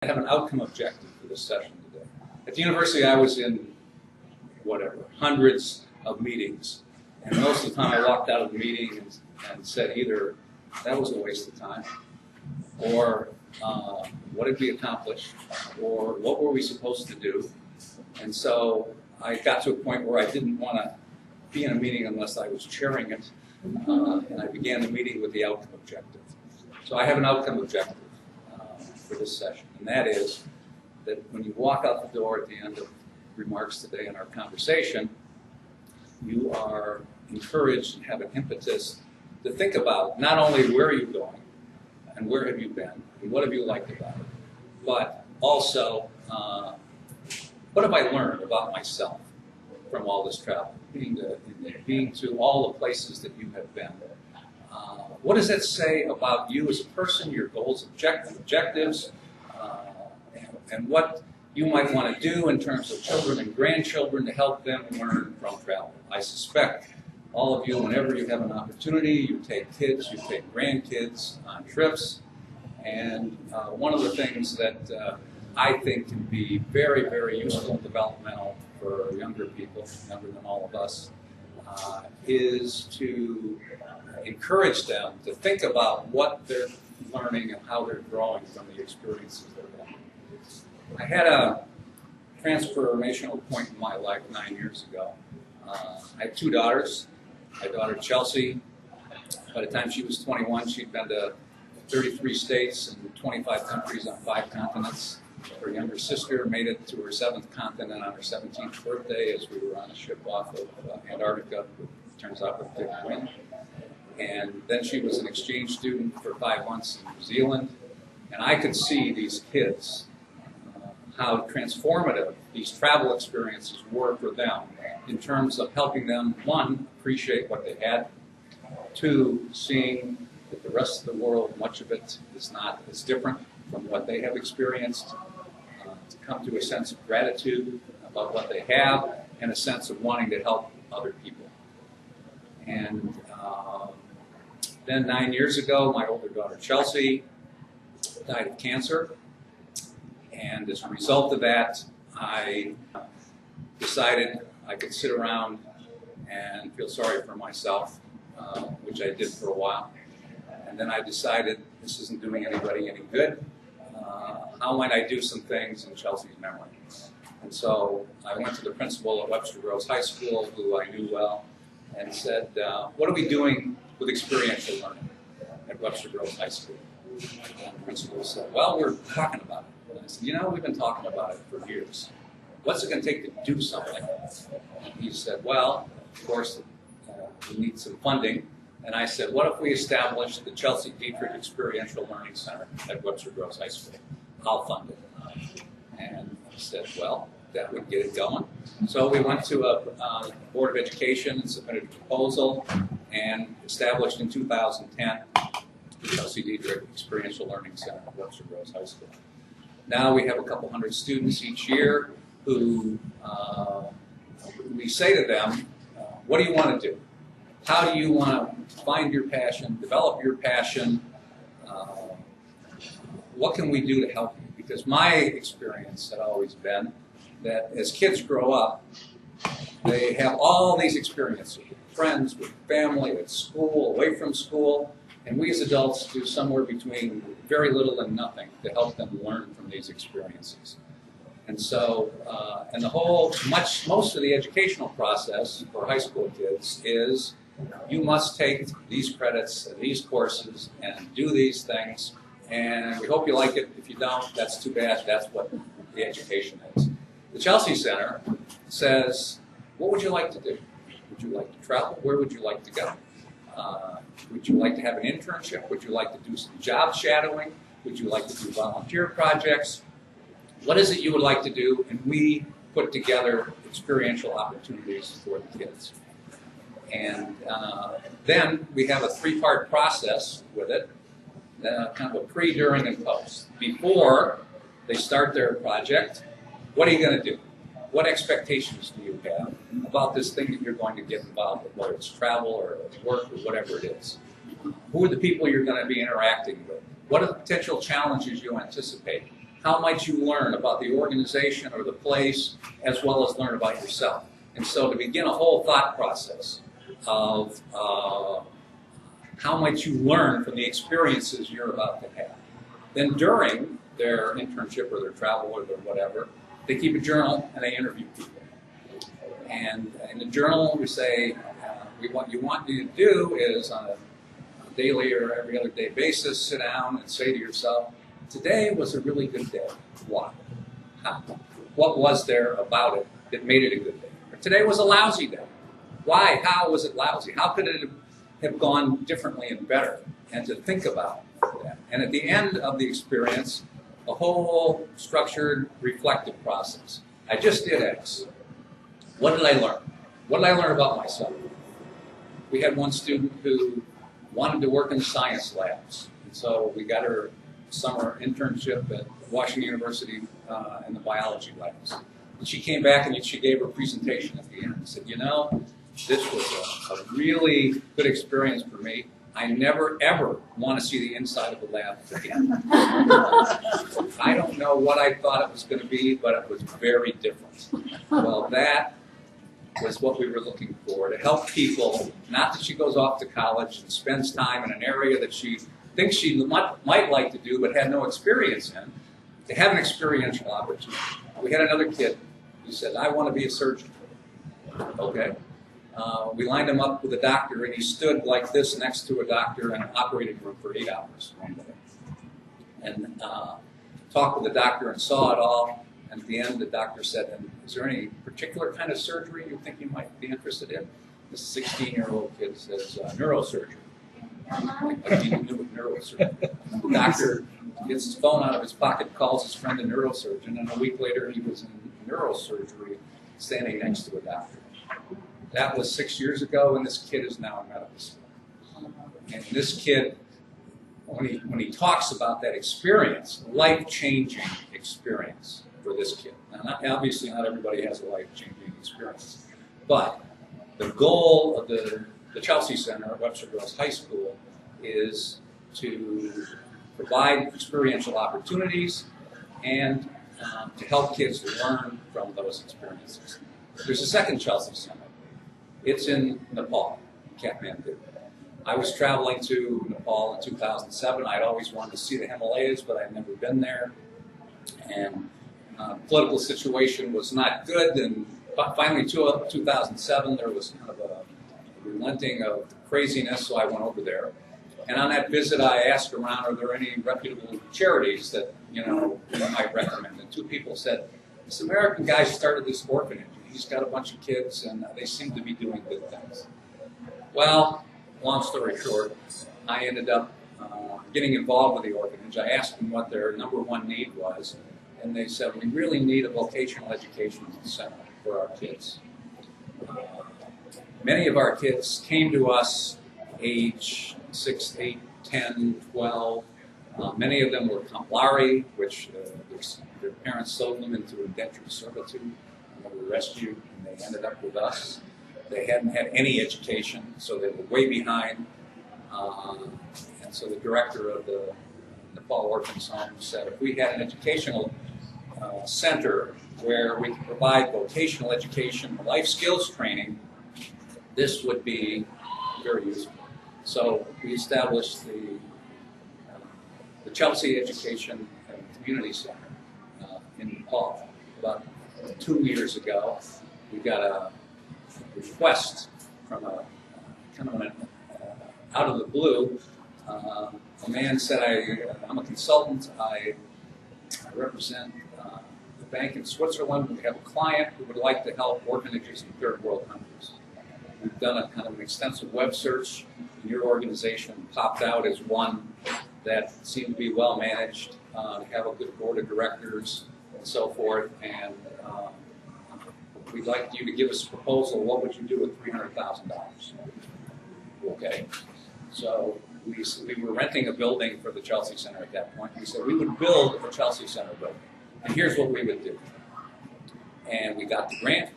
have an outcome objective for this session today. At the university, I was in, hundreds of meetings. And most of the time, I walked out of the meeting and said either, that was a waste of time, or what did we accomplish, or what were we supposed to do? And so I got to a point where I didn't want to be in a meeting unless I was chairing it, and I began the meeting with the outcome objective. So I have an outcome objective for this session, and that is that when you walk out the door at the end of remarks today in our conversation, you are encouraged and have an impetus to think about not only where are you going and where have you been and what have you liked about it, but also what have I learned about myself from all this travel, being to all the places that you have been. What does that say about you as a person, your goals, objectives, and what you might want to do in terms of children and grandchildren to help them learn from travel? I suspect all of you, whenever you have an opportunity, you take kids, you take grandkids on trips, and one of the things that I think can be very, very useful and developmental for younger people, younger than all of us, is to encourage them to think about what they're learning and how they're growing from the experiences they're having. I had a transformational point in my life 9 years ago. I had two daughters. My daughter Chelsea, by the time she was 21, she'd been to 33 states and 25 countries on 5 continents. Her younger sister made it to her 7th continent on her 17th birthday as we were on a ship off of Antarctica, turns out with Dick Wynn. And then she was an exchange student for 5 months in New Zealand. And I could see these kids, how transformative these travel experiences were for them in terms of helping them, 1, appreciate what they had, 2, seeing that the rest of the world, much of it is not as different from what they have experienced, to come to a sense of gratitude about what they have and a sense of wanting to help other people. And then 9 years ago, my older daughter Chelsea died of cancer. And as a result of that, I decided I could sit around and feel sorry for myself, which I did for a while. And then I decided this isn't doing anybody any good. How might I do some things in Chelsea's memory? And so I went to the principal at Webster Groves High School, who I knew well, and said, what are we doing with experiential learning at Webster Groves High School? And the principal said, well, we're talking about it. And I said, we've been talking about it for years. What's it going to take to do something? And he said, well, of course, we need some funding. And I said, what if we establish the Chelsea Detrick Experiential Learning Center at Webster Groves High School? I'll fund it. And he said, well, that would get it going. So we went to a Board of Education and submitted a proposal and established in 2010 the Chelsea Detrick Experiential Learning Center at Webster Groves High School. Now we have a couple hundred students each year who we say to them, what do you want to do? How do you want to find your passion, develop your passion? What can we do to help you? Because my experience had always been that as kids grow up, they have all these experiences with friends, with family, with school, away from school, and we as adults do somewhere between very little and nothing to help them learn from these experiences. And so, and the whole, most of the educational process for high school kids is you must take these credits and these courses and do these things, and we hope you like it. If you don't, that's too bad. That's what the education is. The Chelsea Center says, what would you like to do? Would you like to travel? Where would you like to go? Would you like to have an internship? Would you like to do some job shadowing? Would you like to do volunteer projects? What is it you would like to do? And we put together experiential opportunities for the kids. And then we have a 3-part process with it, kind of a pre, during, and post. Before they start their project, what are you going to do? What expectations do you have about this thing that you're going to get involved with, whether it's travel or work or whatever it is? Who are the people you're going to be interacting with? What are the potential challenges you anticipate? how might you learn about the organization or the place, as well as learn about yourself? And so to begin a whole thought process of how might you learn from the experiences you're about to have. Then during their internship or their travel or their whatever, they keep a journal and they interview people. And in the journal, we say, what you want you to do is on a daily or every other day basis, sit down and say to yourself, today was a really good day. Why? How? What was there about it that made it a good day? Or today was a lousy day. Why? How was it lousy? How could it have gone differently and better? And to think about that. And at the end of the experience, a whole structured, reflective process. I just did X. What did I learn? What did I learn about myself? We had one student who wanted to work in science labs. And so we got her summer internship at Washington University in the biology labs. And she came back and she gave her presentation at the end and said, you know, this was a really good experience for me. I never, ever want to see the inside of a lab again. I don't know what I thought it was going to be, but it was very different. Well, that was what we were looking for, to help people, not that she goes off to college and spends time in an area that she thinks she might like to do but had no experience in, to have an experiential opportunity. We had another kid who said, I want to be a surgeon. Okay. We lined him up with a doctor, and he stood like this next to a doctor in an operating room for 8 hours one day. And talked with the doctor and saw it all. And at the end, the doctor said, is there any particular kind of surgery you think you might be interested in? This 16-year-old kid says, neurosurgery. Like he knew what neurosurgery. The doctor gets his phone out of his pocket, calls his friend a neurosurgeon, and a week later he was in neurosurgery standing next to a doctor. That was 6 years ago, and this kid is now in medical school. And this kid, when he talks about that experience, life-changing experience for this kid. Now, obviously, not everybody has a life-changing experience, but the goal of the Chelsea Center at Webster Groves High School is to provide experiential opportunities and to help kids learn from those experiences. There's a second Chelsea Center. It's in Nepal, Kathmandu. I was traveling to Nepal in 2007. I'd always wanted to see the Himalayas, but I'd never been there. And the political situation was not good. And finally, 2007, there was kind of a relenting of craziness, so I went over there. And on that visit, I asked around, are there any reputable charities that, you might recommend? And 2 people said, this American guy started this orphanage. He's got a bunch of kids, and they seem to be doing good things. Well, long story short, I ended up getting involved with the orphanage. I asked them what their number one need was, and they said, we really need a vocational education center for our kids. Many of our kids came to us age 6, 8, 10, 12. Many of them were Kamlari, which their parents sold them into indentured servitude, and they were rescued, and they ended up with us. They hadn't had any education, so they were way behind. And so the director of the Nepal Orphans Home said, if we had an educational center where we could provide vocational education, life skills training, this would be very useful. So we established the Chelsea Education and Community Center in Nepal about 2 years ago. We got a request from out of the blue. A man said, I'm a consultant. I represent the bank in Switzerland. We have a client who would like to help orphanages in third world countries. We've done a kind of an extensive web search. Your organization popped out as one that seemed to be well managed, have a good board of directors, and so forth. And we'd like you to give us a proposal. What would you do with $300,000? Okay. So we were renting a building for the Chelsea Center at that point. We said we would build a Chelsea Center building. And here's what we would do. And we got the grant.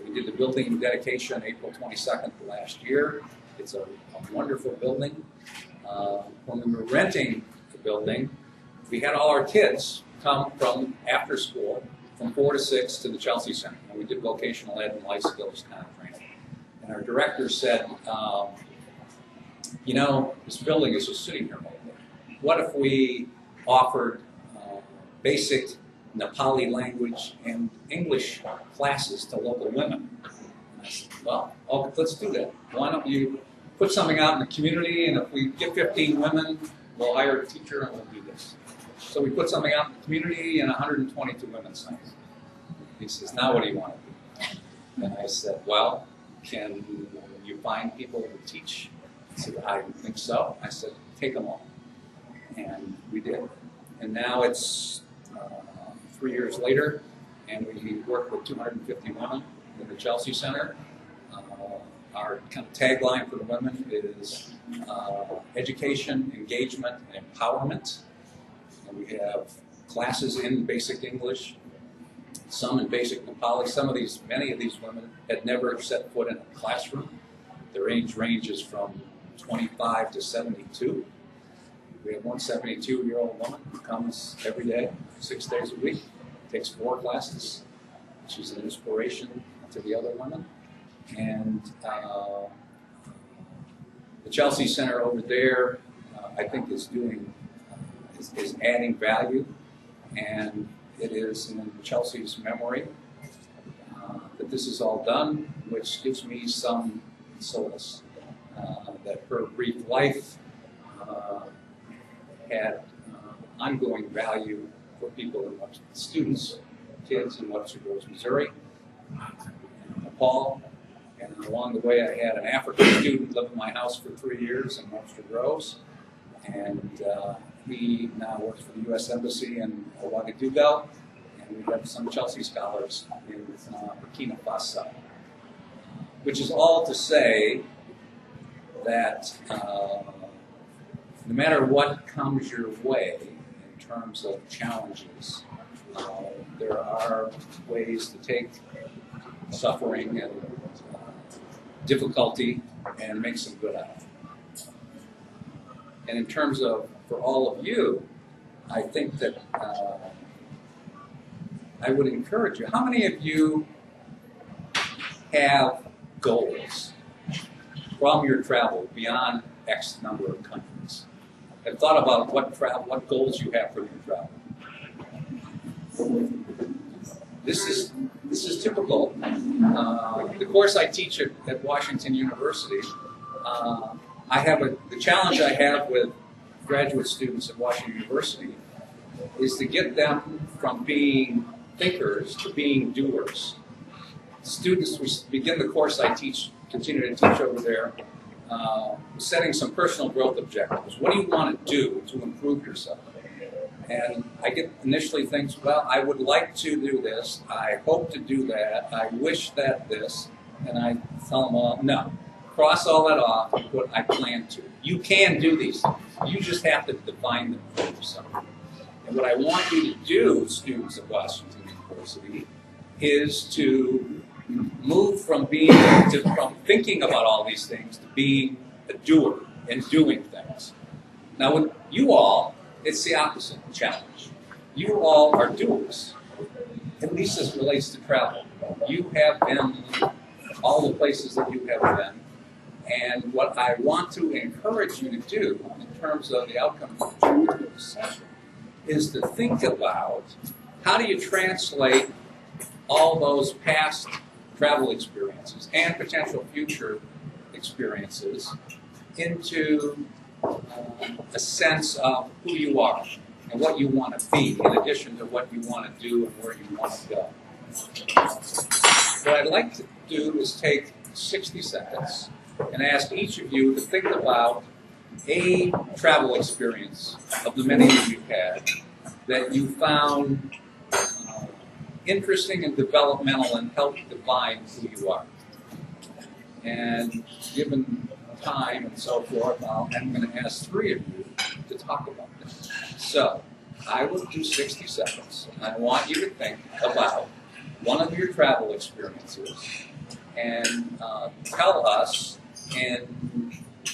We did the building dedication April 22nd last year. It's a wonderful building. When we were renting the building, we had all our kids come from after school from 4 to 6 to the Chelsea Center. And we did vocational ed and life skills kind of training. And our director said, you know, this building is just sitting here all day. What if we offered basic Nepali language and English classes to local women? And I said, well, let's do that. Why don't you put something out in the community, and if we get 15 women, we'll hire a teacher and we'll do this. So we put something out in the community, and 122 women signed. He says, now what do you want to do? And I said, well, can you find people to teach? He said, I think so. I said, take them all. And we did. And now it's 3 years later, and we work with 250 women in the Chelsea Center. Our kind of tagline for the women is education, engagement, and empowerment. And we have classes in basic English, some in basic Nepali. Many of these women had never set foot in a classroom. Their age ranges from 25 to 72. We have one 72-year-old woman who comes every day, 6 days a week, takes 4 classes. She's an inspiration to the other women. And the Chelsea Center over there, I think, is adding value, and it is in Chelsea's memory that this is all done, which gives me some solace that her brief life had ongoing value for people in students, kids in Webster Groves, Missouri, Nepal. And along the way, I had an African student live in my house for 3 years in Webster Groves, and he now works for the U.S. Embassy in Ouagadougou, and we have some Chelsea scholars in Burkina Faso. Which is all to say that no matter what comes your way in terms of challenges, there are ways to take suffering and difficulty and make some good out of it. And in terms of, for all of you, I think that I would encourage you. How many of you have goals from your travel beyond X number of countries? Have thought about what goals you have for your travel? This is typical. The course I teach at Washington University, the challenge I have with graduate students at Washington University is to get them from being thinkers to being doers. Students, we begin the course I continue to teach over there, setting some personal growth objectives. What do you want to do to improve yourself? And I get initially things, well, I would like to do this, I hope to do that, I wish that this, and I tell them all, no. Cross all that off and put, I plan to. You can do these things. You just have to define them for yourself. And what I want you to do, students at Washington University, is to move from thinking about all these things to being a doer and doing things. Now, with you all, it's the opposite challenge. You all are doers, at least as it relates to travel. You have been all the places that you have been, and what I want to encourage you to do in terms of the outcome of this session is to think about how do you translate all those past travel experiences and potential future experiences into a sense of who you are and what you want to be, in addition to what you want to do and where you want to go. What I'd like to do is take 60 seconds and ask each of you to think about a travel experience of the many that you've had that you found interesting and developmental and helped define who you are. And given time and so forth, I'm going to ask 3 of you to talk about this. So, I will do 60 seconds, and I want you to think about one of your travel experiences and tell us in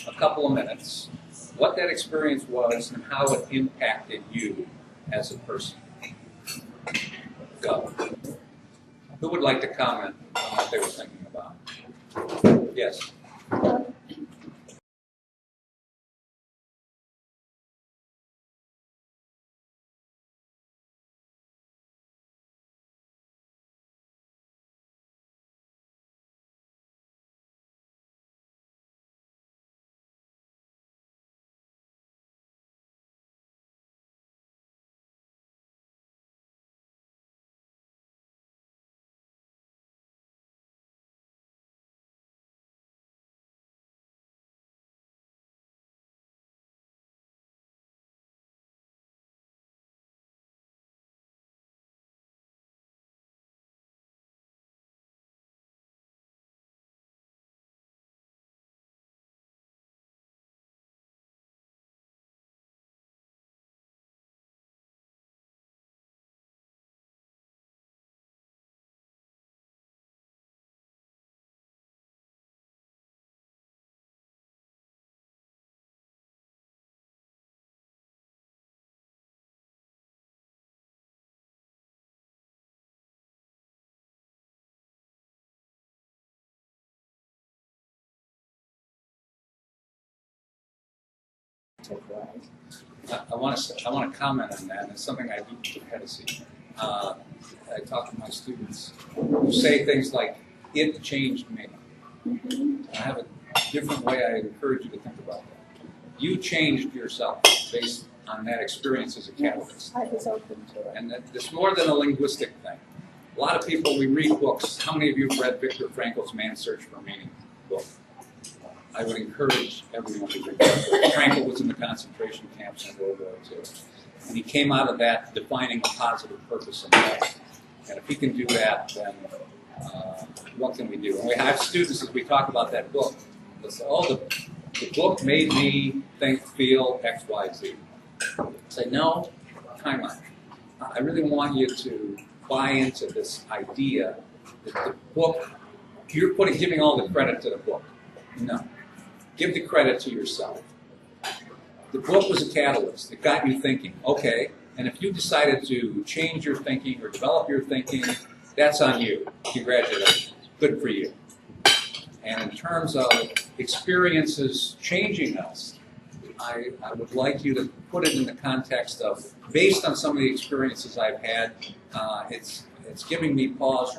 a couple of minutes what that experience was and how it impacted you as a person. Go. Who would like to comment on what they were thinking about? Yes. I want to comment on that. It's something I do had to see. I talk to my students who say things like, "It changed me." I have a different way I encourage you to think about that. You changed yourself based on that experience as a catalyst. I was open to it. And it's more than a linguistic thing. A lot of people, we read books. How many of you have read Viktor Frankl's Man's Search for Meaning book? I would encourage everyone to read that. Frankl was in the concentration camps in World War II. And he came out of that defining a positive purpose in life. And if he can do that, then what can we do? And we have students, as we talk about that book, they'll say, oh, the book made me think, feel X, Y, Z. Say, no, time on. I really want you to buy into this idea that the book, you're giving all the credit to the book. No. Give the credit to yourself. The book was a catalyst. It got you thinking. Okay, and if you decided to change your thinking or develop your thinking, that's on you. Congratulations. Good for you. And in terms of experiences changing us, I would like you to put it in the context of, based on some of the experiences I've had, it's giving me pause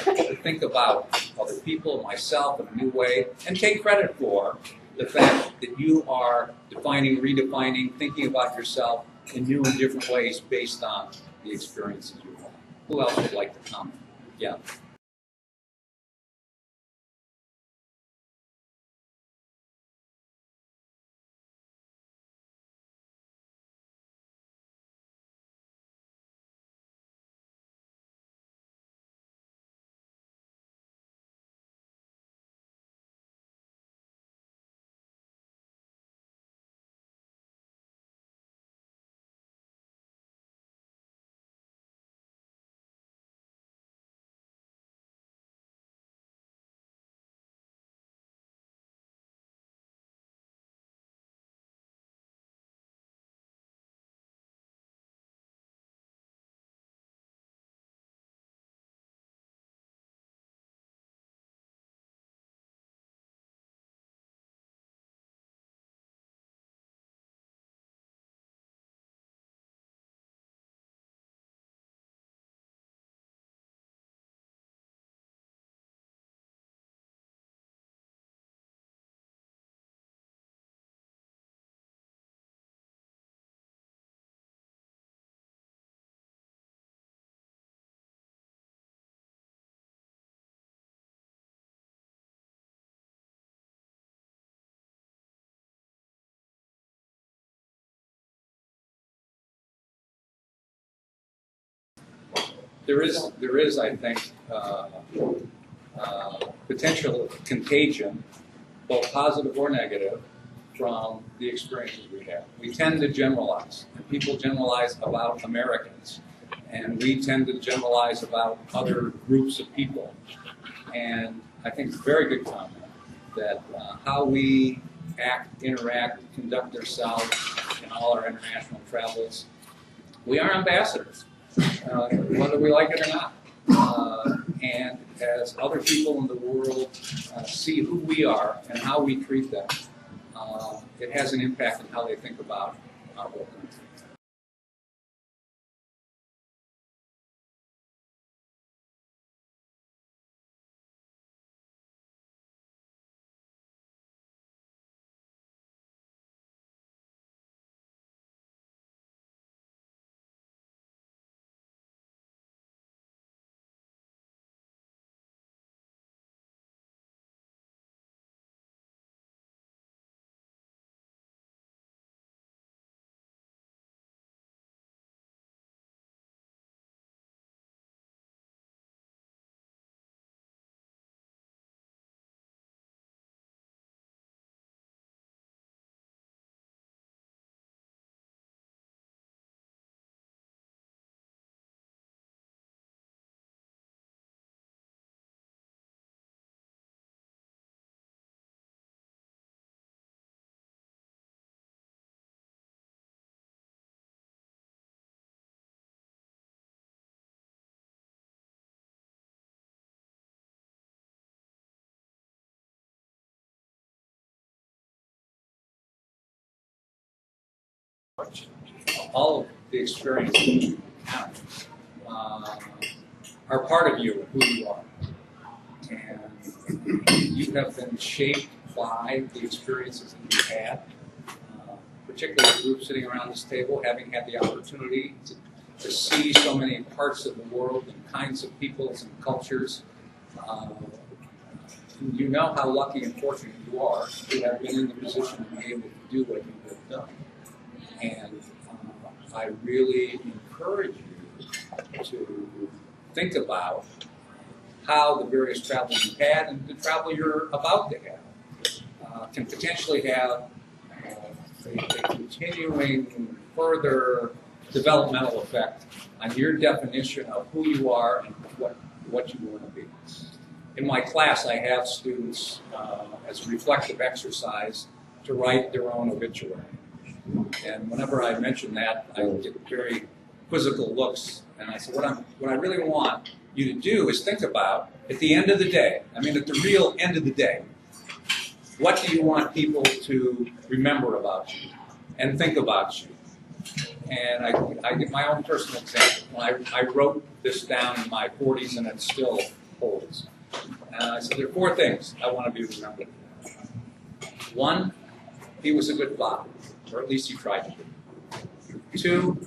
to think about other people, myself in a new way, and take credit for the fact that you are defining, redefining, thinking about yourself in new and different ways based on the experiences you've had. Who else would like to comment? Yeah. There is, I think, potential contagion, both positive or negative, from the experiences we have. We tend to generalize, and people generalize about Americans, and we tend to generalize about other groups of people. And I think it's a very good comment that how we act, interact, conduct ourselves in all our international travels We are ambassadors, whether we like it or not. And as other people in the world see who we are and how we treat them, it has an impact on how they think about our whole country. All of the experiences are part of you, who you are. And you have been shaped by the experiences that you've had, particularly the group sitting around this table, having had the opportunity to see so many parts of the world and kinds of peoples and cultures. You know how lucky and fortunate you are to have been in the position to be able to do what you have done. And I really encourage you to think about how the various travels you've had and the travel you're about to have can potentially have a continuing further developmental effect on your definition of who you are and what you want to be. In my class, I have students, as a reflective exercise, to write their own obituary. And whenever I mention that, I get very quizzical looks. And I say, what I really want you to do is think about, at the end of the day, I mean at the real end of the day, what do you want people to remember about you and think about you? And I give my own personal example. I wrote this down in my 40s and it still holds. And I said, there are 4 things I want to be remembered. 1, he was a good father, or at least he tried to be. 2,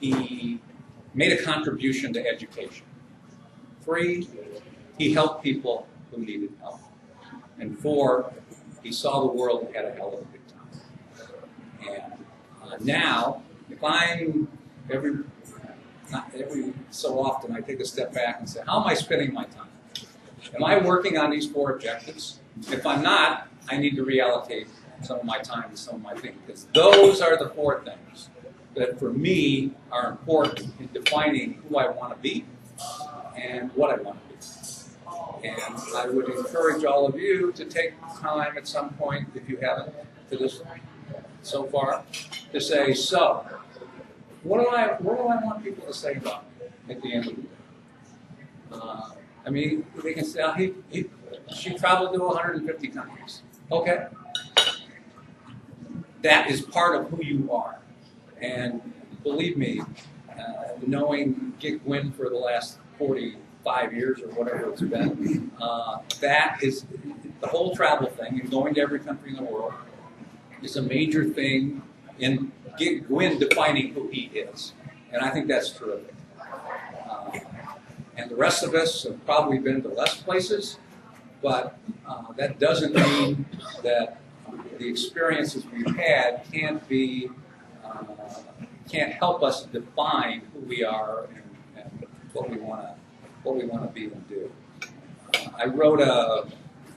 he made a contribution to education. 3, he helped people who needed help. And 4, he saw the world and had a hell of a good time. And now, if I'm not every so often, I take a step back and say, how am I spending my time? Am I working on these 4 objectives? If I'm not, I need to reallocate some of my time to some of my things, because those are the 4 things that for me are important in defining who I want to be and what I want to be. And I would encourage all of you to take time at some point, if you haven't, to this so far, to say, so, what do I want people to say about me at the end of the day? I mean, they can say, oh, she traveled to 150 countries. Okay. That is part of who you are. And believe me, knowing Gig Gwynn for the last 45 years or whatever it's been, that is the whole travel thing and going to every country in the world is a major thing in Gig Gwynn defining who he is. And I think that's terrific. And the rest of us have probably been to less places, but that doesn't mean that the experiences we've had can't help us define who we are and what we want to be and do. I wrote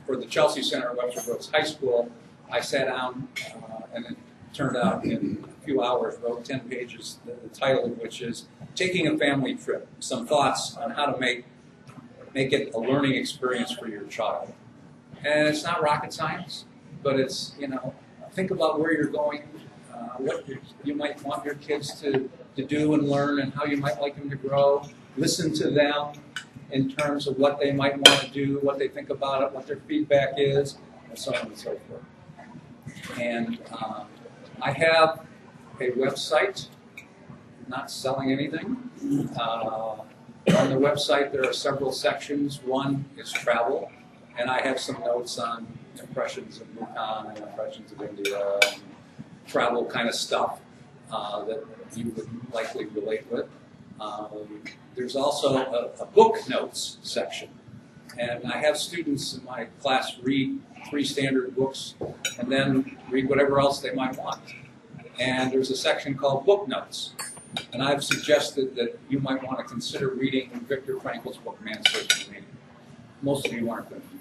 for the Chelsea Center at Webster Groves High School. I sat down and it turned out in a few hours wrote 10 pages. The title of which is "Taking a Family Trip: Some Thoughts on How to Make it a Learning Experience for Your Child." And it's not rocket science, but it's, think about where you're going, what you might want your kids to do and learn and how you might like them to grow. Listen to them in terms of what they might want to do, what they think about it, what their feedback is, and so on and so forth. And I have a website, not selling anything. On the website there are several sections. One is travel, and I have some notes on impressions of Bhutan and impressions of India, and travel kind of stuff that you would likely relate with. There's also a book notes section, and I have students in my class read 3 standard books and then read whatever else they might want. And there's a section called book notes, and I've suggested that you might want to consider reading Viktor Frankl's book, Man's Search for Meaning. Most of you aren't going to do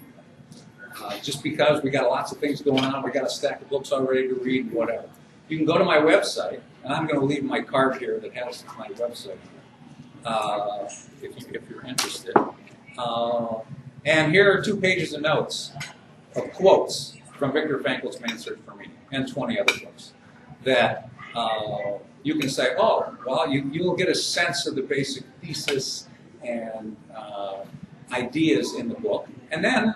that. Just because we got lots of things going on, we got a stack of books already to read and whatever. You can go to my website, and I'm going to leave my card here that has my website if you're interested. And here are 2 pages of notes of quotes from Viktor Frankl's Man's Search for Meaning and 20 other books that you can say, oh, well, you'll get a sense of the basic thesis and ideas in the book. And then,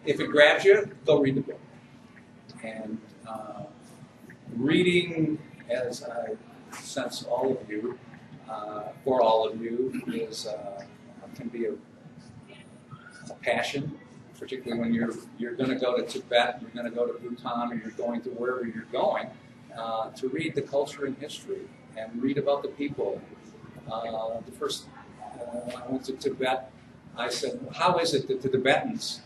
if it grabs you, go read the book. And reading, as I sense all of you, for all of you, is can be a passion, particularly when you're going to go to Tibet, you're going to go to Bhutan, or you're going to wherever you're going, to read the culture and history and read about the people. The first when I went to Tibet, I said, how is it that the Tibetans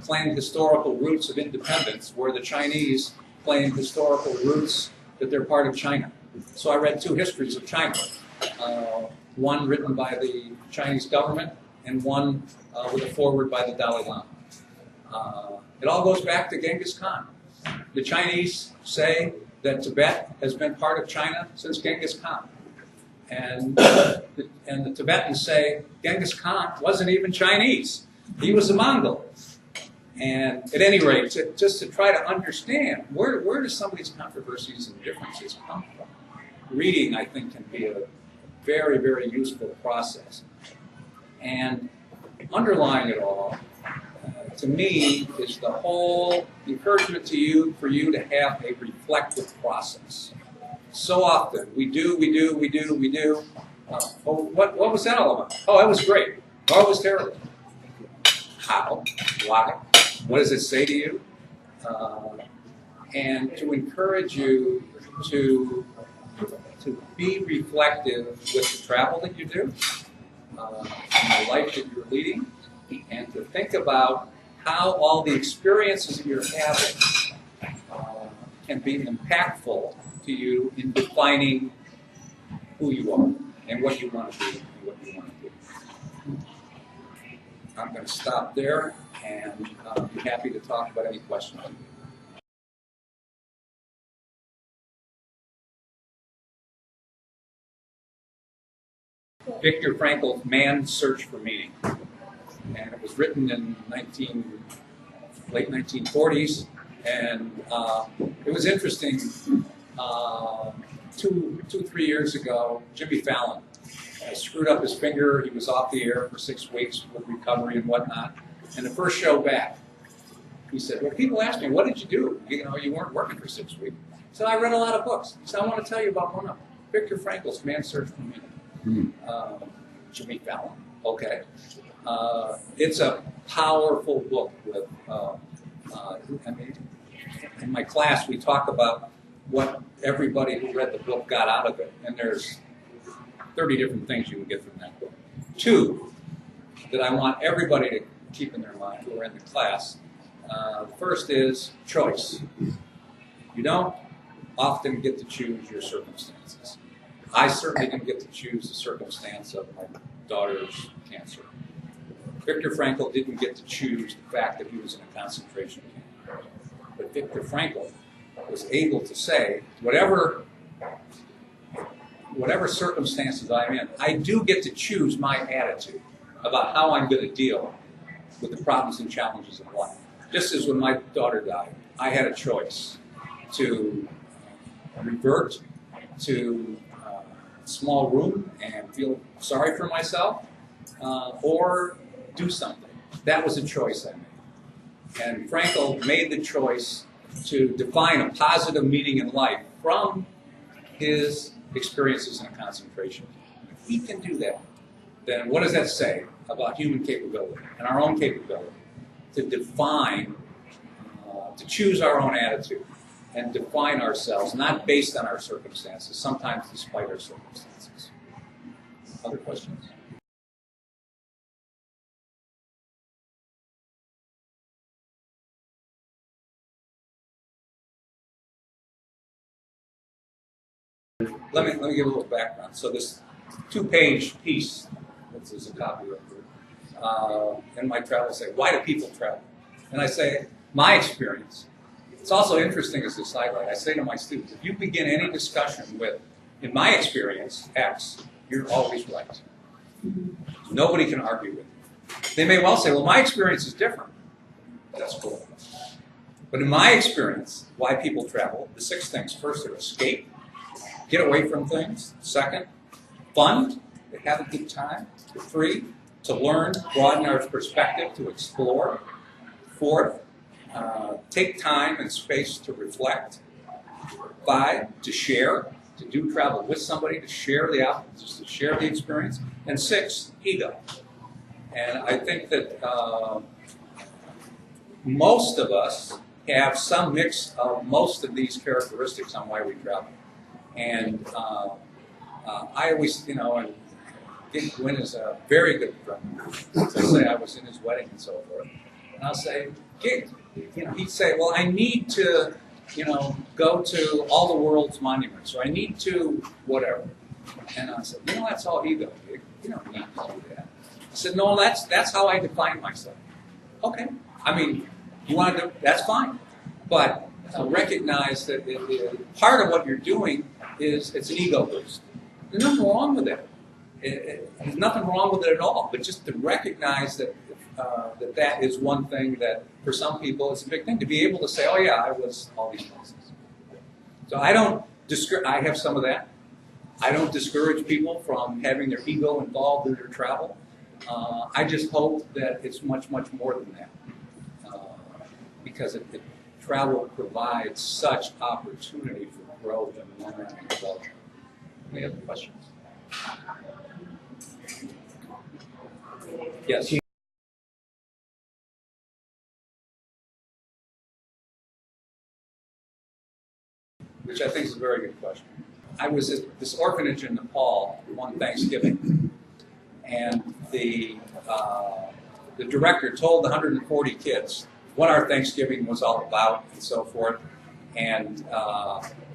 claim historical roots of independence where the Chinese claim historical roots that they're part of China? So I read 2 histories of China, one written by the Chinese government and one with a foreword by the Dalai Lama. It all goes back to Genghis Khan. The Chinese say that Tibet has been part of China since Genghis Khan. And the Tibetans say Genghis Khan wasn't even Chinese. He was a Mongol. And at any rate, just to try to understand where do some of these controversies and differences come from, reading, I think, can be a very, very useful process. And underlying it all, to me, is the whole encouragement for you to have a reflective process. So often, we do. What was that all about? Oh, that was great. Oh, it was terrible. How? Why? What does it say to you? And to encourage you to be reflective with the travel that you do, and the life that you're leading, and to think about how all the experiences that you're having can be impactful to you in defining who you are and what you want to be and what you want to do. I'm going to stop there and be happy to talk about any questions. Viktor Frankl's Man's Search for Meaning. And it was written in late 1940s. And it was interesting. 3 years ago, Jimmy Fallon screwed up his finger. He was off the air for 6 weeks with recovery and whatnot. And the first show back, he said, well, people ask me, what did you do? You weren't working for 6 weeks. He said, I read a lot of books. He said, I want to tell you about one of them. Viktor Frankl's Man's Search for Meaning. Jimmy Fallon. Okay. It's a powerful book. In my class, we talk about what everybody who read the book got out of it, and there's 30 different things you can get from that book. 2 that I want everybody to keep in their mind who are in the class. First is choice. You don't often get to choose your circumstances. I certainly didn't get to choose the circumstance of my daughter's cancer. Viktor Frankl didn't get to choose the fact that he was in a concentration camp. But Viktor Frankl was able to say, whatever circumstances I'm in, I do get to choose my attitude about how I'm going to deal with the problems and challenges of life. Just as when my daughter died, I had a choice to revert to a small room and feel sorry for myself, or do something. That was a choice I made. And Frankl made the choice to define a positive meaning in life from his experiences in a concentration camp. If he can do that, then what does that say about human capability and our own capability to define, to choose our own attitude and define ourselves, not based on our circumstances, sometimes despite our circumstances. Other questions? Let me give a little background. So this 2-page piece, this is a copy of it, in my travels say, why do people travel? And I say, my experience. It's also interesting as a sidelight. I say to my students, if you begin any discussion with, in my experience, X, you're always right. Nobody can argue with you. They may well say, well, my experience is different. That's cool. But in my experience, why people travel, the 6 things. First, they're escape. Get away from things. Second, fun. They have a good time. 3, to learn, broaden our perspective, to explore. 4, take time and space to reflect. 5, to share, to do travel with somebody, to share the experience. And 6, ego. And I think that most of us have some mix of most of these characteristics on why we travel. And I always, and Dick Gwynn is a very good friend. Let's say I was in his wedding and so forth. And I'll say, Dick, he'd say, well, I need to, go to all the world's monuments, or I need to whatever. And I said, that's all ego, Dick. You don't need to do that. I said, no, that's how I define myself. Okay. You want to do, that's fine. But recognize that part of what you're doing is it's an ego boost. There's nothing wrong with it. There's nothing wrong with it at all. But just to recognize that that is one thing that for some people it's a big thing to be able to say, oh yeah, I was all these places. So I have some of that. I don't discourage people from having their ego involved in their travel. I just hope that it's much, much more than that. Because travel provides such opportunity for growth and learning and development. Any other questions? Yes. Which I think is a very good question. I was at this orphanage in Nepal one Thanksgiving, and the director told the 140 kids what our Thanksgiving was all about and so forth, and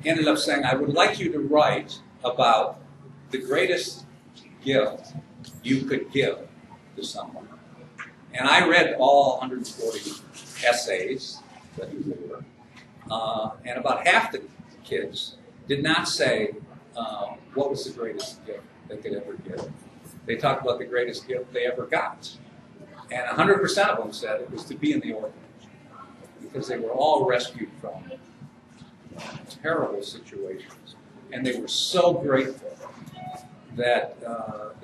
ended up saying, I would like you to write about the greatest gift you could give to someone. And I read all 140 essays, that they were, and about half the kids did not say what was the greatest gift they could ever give. They talked about the greatest gift they ever got. And 100% of them said it was to be in the orphanage, because they were all rescued from terrible situations. And they were so grateful that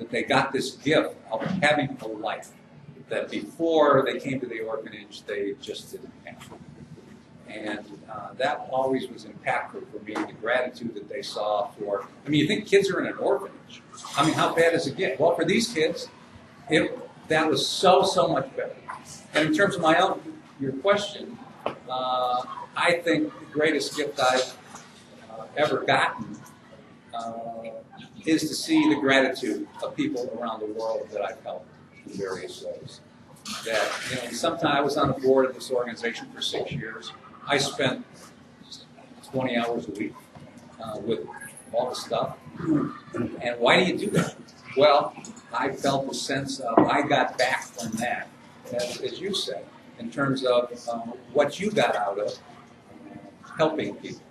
they got this gift of having a life that before they came to the orphanage, they just didn't have. And that always was impactful for me, the gratitude that they saw for, you think kids are in an orphanage. How bad does it get? Well, for these kids, that was so much better. And in terms of your question, I think the greatest gift I've ever gotten is to see the gratitude of people around the world that I've helped in various ways. That, sometimes I was on the board of this organization for 6 years. I spent 20 hours a week with all the stuff. And why do you do that? Well, I felt the sense of I got back from that, as you said, in terms of what you got out of helping people.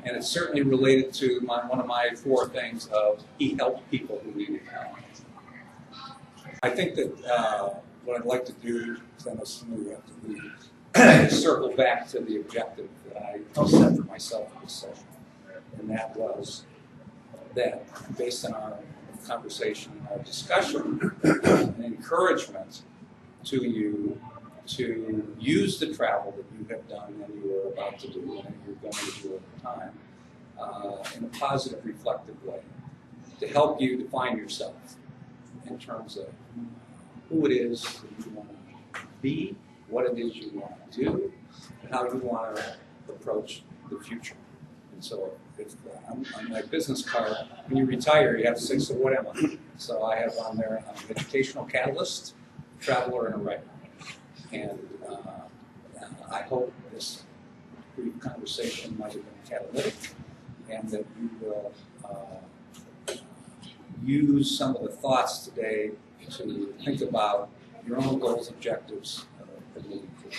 And it's certainly related to one of my 4 things of he helped people who needed help. I think that what I'd like to do, because I know some of you have to leave, is circle back to the objective that I set for myself in this session. and that was that based on our conversation, our discussion, an encouragement to you to use the travel that you have done and you are about to do and you're going to do over time in a positive, reflective way to help you define yourself in terms of who it is that you want to be, what it is you want to do, and how you want to approach the future. And so if, on my business card, when you retire, you have to say, so what am I? So I have on there, I'm an educational catalyst, traveler, and a writer. And I hope this brief conversation might have been catalytic and that you will use some of the thoughts today to think about your own goals, objectives, moving forward.